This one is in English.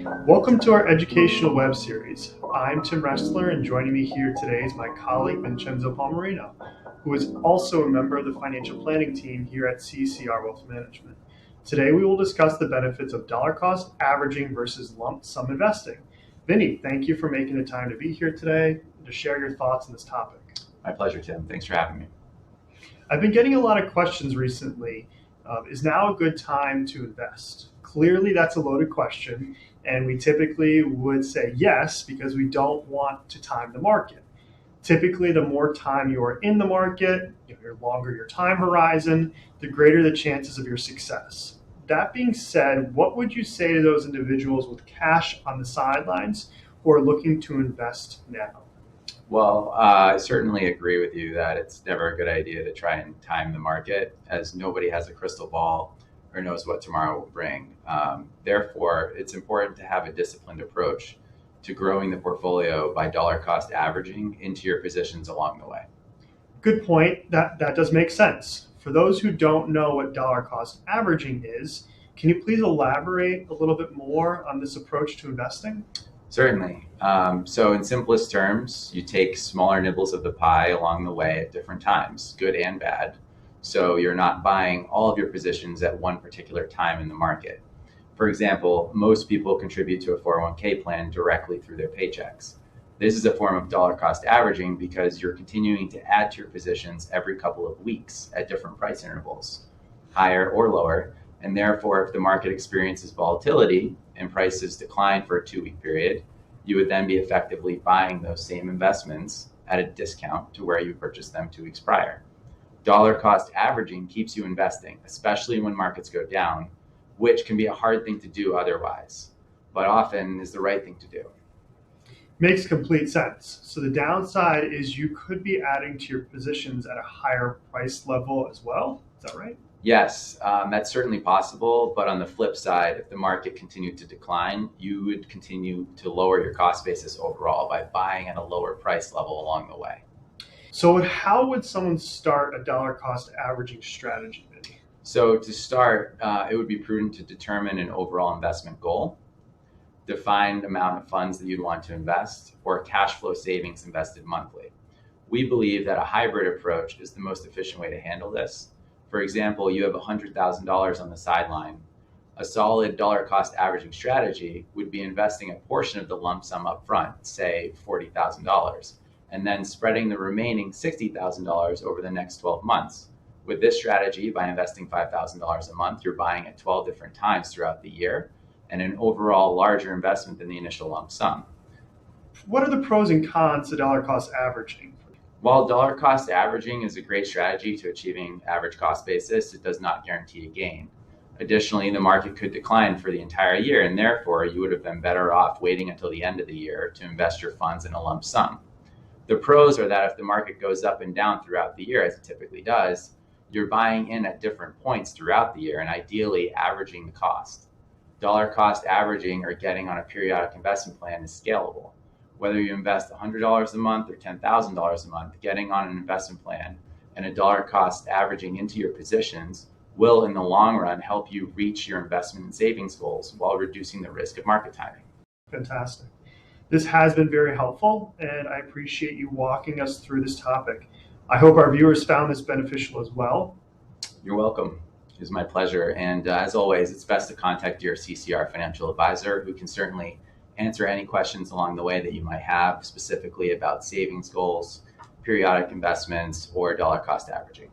Welcome to our educational web series. I'm Tim Ressler, and joining me here today is my colleague Vincenzo Palmerino, who is also a member of the financial planning team here at CCR Wealth Management. Today, we will discuss the benefits of dollar cost averaging versus lump sum investing. Vinny, thank you for making the time to be here today and to share your thoughts on this topic. My pleasure, Tim. Thanks for having me. I've been getting a lot of questions recently. Is now a good time to invest? Clearly, that's a loaded question, and we typically would say yes because we don't want to time the market. Typically, the more time you are in the market, the longer your time horizon, the greater the chances of your success. That being said, what would you say to those individuals with cash on the sidelines who are looking to invest now? Well, I certainly agree with you that it's never a good idea to try and time the market, as nobody has a crystal ball or knows what tomorrow will bring. Therefore, it's important to have a disciplined approach to growing the portfolio by dollar cost averaging into your positions along the way. Good point. That does make sense. For those who don't know what dollar cost averaging is, can you please elaborate a little bit more on this approach to investing? Certainly. So, in simplest terms, you take smaller nibbles of the pie along the way at different times, good and bad. So, you're not buying all of your positions at one particular time in the market. For example, most people contribute to a 401k plan directly through their paychecks. This is a form of dollar cost averaging because you're continuing to add to your positions every couple of weeks at different price intervals, higher or lower. And therefore, if the market experiences volatility and prices decline for a 2 week period, you would then be effectively buying those same investments at a discount to where you purchased them 2 weeks prior. Dollar cost averaging keeps you investing, especially when markets go down, which can be a hard thing to do otherwise, but often is the right thing to do. Makes complete sense. So the downside is you could be adding to your positions at a higher price level as well. Is that right? Yes, that's certainly possible. But on the flip side, if the market continued to decline, you would continue to lower your cost basis overall by buying at a lower price level along the way. So how would someone start a dollar cost averaging strategy, Vinny? So to start, it would be prudent to determine an overall investment goal, define the amount of funds that you'd want to invest, or cash flow savings invested monthly. We believe that a hybrid approach is the most efficient way to handle this. For example, you have $100,000 on the sideline. A solid dollar cost averaging strategy would be investing a portion of the lump sum up front, say $40,000, and then spreading the remaining $60,000 over the next 12 months. With this strategy, by investing $5,000 a month, you're buying at 12 different times throughout the year and an overall larger investment than the initial lump sum. What are the pros and cons to dollar cost averaging? While dollar cost averaging is a great strategy to achieving average cost basis, it does not guarantee a gain. Additionally, the market could decline for the entire year, and therefore you would have been better off waiting until the end of the year to invest your funds in a lump sum. The pros are that if the market goes up and down throughout the year, as it typically does, you're buying in at different points throughout the year and ideally averaging the cost. Dollar cost averaging or getting on a periodic investment plan is scalable. Whether you invest $100 a month or $10,000 a month, getting on an investment plan and a dollar cost averaging into your positions will, in the long run, help you reach your investment and savings goals while reducing the risk of market timing. Fantastic. This has been very helpful, and I appreciate you walking us through this topic. I hope our viewers found this beneficial as well. You're welcome. It was my pleasure. And as always, it's best to contact your CCR financial advisor, who can certainly answer any questions along the way that you might have, specifically about savings goals, periodic investments, or dollar cost averaging.